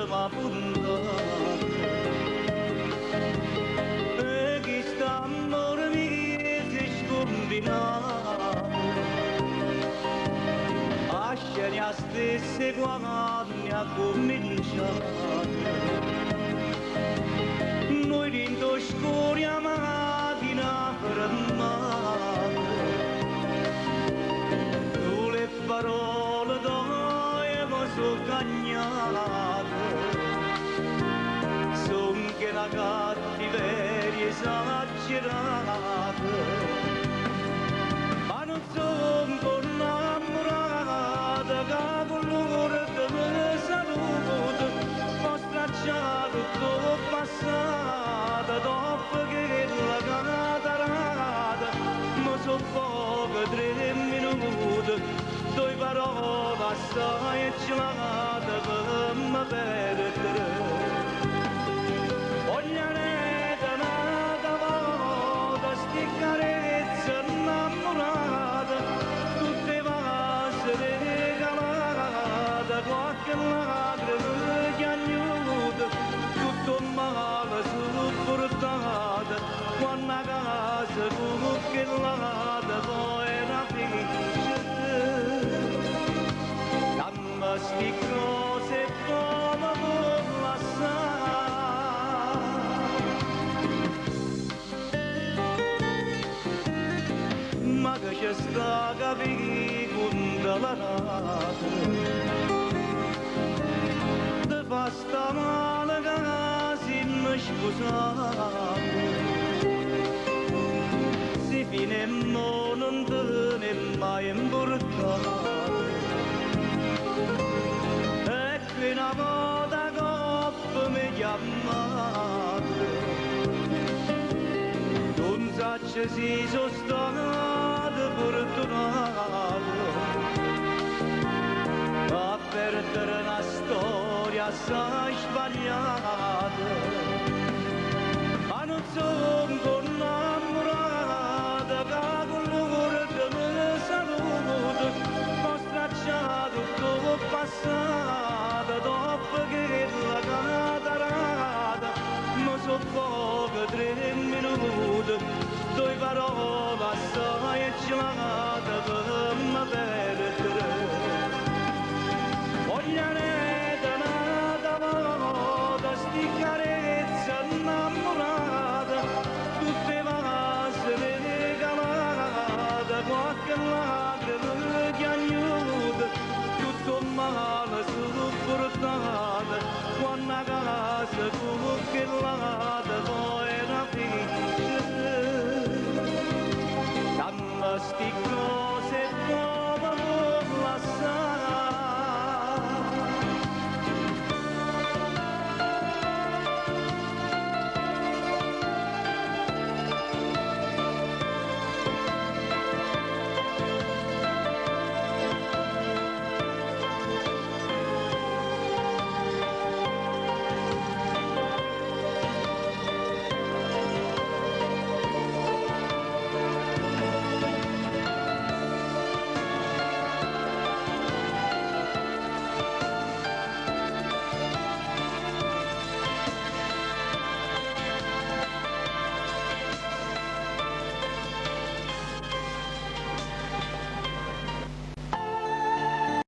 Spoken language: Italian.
ma punta e chi sta amore mi si scombina a scene a stesse guadagni a cominciare noi dentro scoria macchina per mare tu le parole d'oia mi sono cagnate son che una cattiveria esagerata ma non son innamorata che con l'ora che mi saluta ho stracciato tutto passato dopo che la catarata mi sono poco 3 minuti due parole assai gelate per mi perdere voglio neta nata volta sti carezze innamorate tutte vase regalate qualche lacrima che agnuta tutto male supportate quando a casa che lata poi era felice dammi sti cose come non la sa ma che c'è sta capire con la rata te fa sta male che si mi scusate se fine mo non te ne mai importato e che una volta coppa mi chiamate non saccio si sono stato fortunato a perdere una storia assai sbagliata